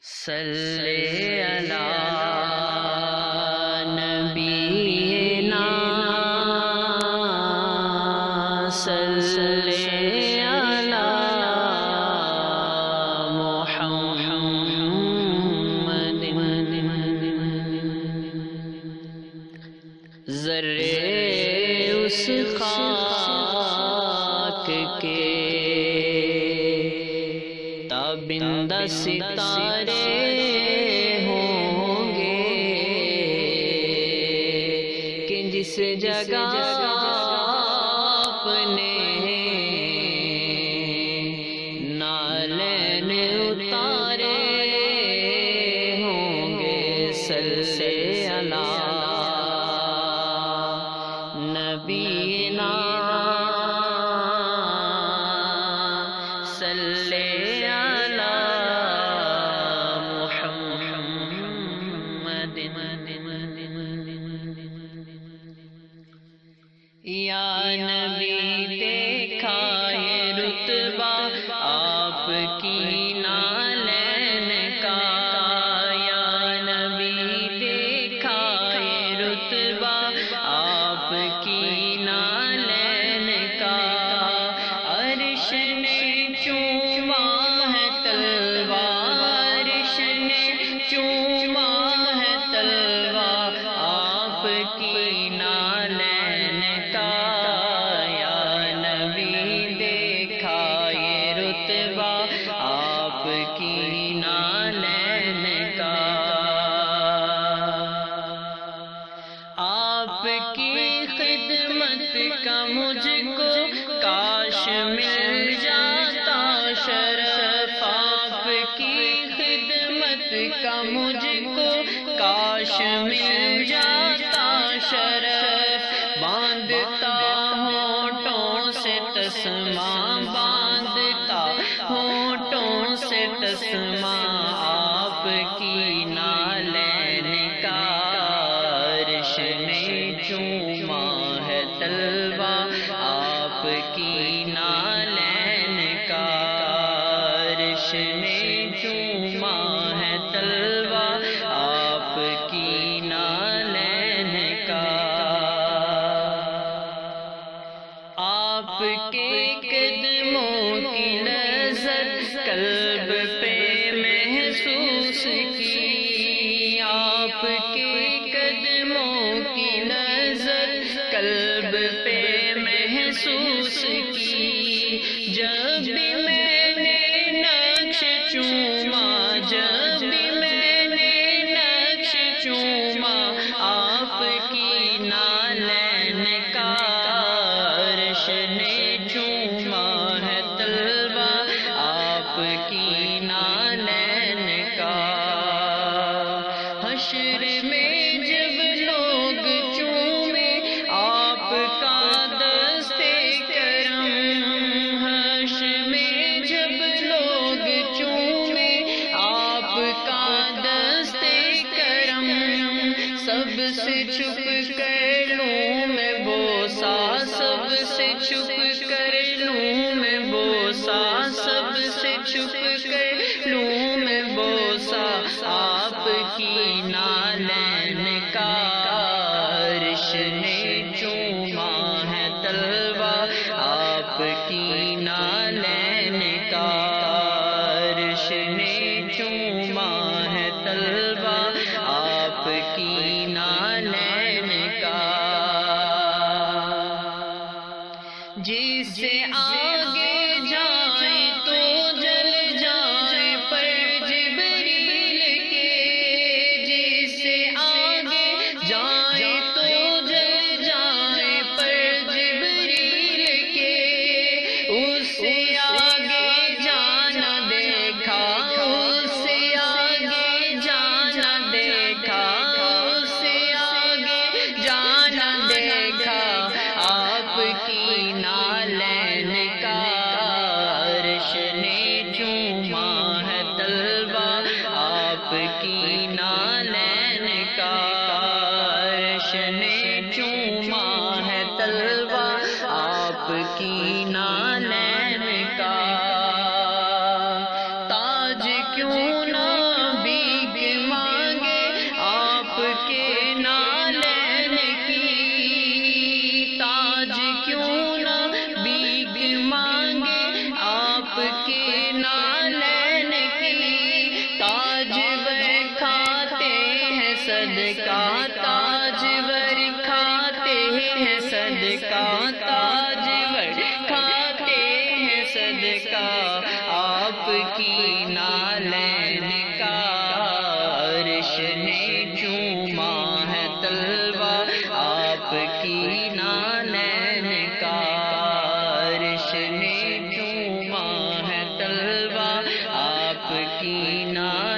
صلی علی نبینا صلی علی محمد ذرے اس خاک کے تابندہ ستارے ہوں گے کہ جس جگہ آپ نے نالین اتارے ہوں گے صلی علی نبینا صلی یا نبی دیکھا یہ رتبہ آپ کی نالین کا، یا نبی دیکھا یہ رتبہ آپ کی نالین کا، عرش نے چوما ہے تلوا، عرش نے چوما ہے تلوا آپ کی نالین کا، یا نبی دیکھا یہ رتبہ آپ کی نالین کا، آپ کی خدمت کا مجھ کو کاش مل جاتا شرف، آپ کی خدمت کا مجھ کو کاش مل جاتا شرف، باندھتا ہونٹوں سے تسمہ، باندھتا ہونٹوں سے تسمہ آپ کی نالین کا، عرش نے چوما ہے تلوا آپ کی نالین کا، عرش نے چوما ہے تلوا آپ کی نالین کا، آپ کے قدموں کی لذت قلب پہ محسوس کی، آپ کے قدموں کی لذت قلب پہ محسوس کی، جب بھی میں نے نقش چوما، جب بھی میں نے نقش چوما آپ کی نالین کا، عرش نے چوما ہے تلوا آپ کی نالین کا، حشر میں جب لوگ چومے آپ کا دستے کرم، حشر میں جب لوگ چومے آپ کا دستے کرم، سب سے چھپ کر لوں میں بوسا، سب سے چھپ کر لوں میں بوسا، سب سے چھپ کر لوں میں بوسا آپ کی نالین کا، عرش نے چوما ہے تلوا آپ کی نالین کا، عرش نے چوما ہے تلوا آپ کی نالین کا، جس سے آگے جائیں تو جل جائیں پر جبریل کے، جس سے آگے جائیں تو جل جائیں پر جبریل کے، اس سے آگے جانا دیکھا، اس سے آگے جانا دیکھا، اس سے آگے جانا دیکھا آپ کی نالین کا، عرش نے چوما ہے تلوا آپ کی نالین کا، عرش نے چوما ہے تلوا آپ کی نالین کا، تاج کیوں نہ صدقہ تاجور کھاتے ہیں صدقہ تاجور کھاتے ہیں صدقہ آپ کی نالین کا عرش نے چوما ہے طلبہ آپ کی نالین کا عرش نے چوما ہے طلبہ آپ کی نالین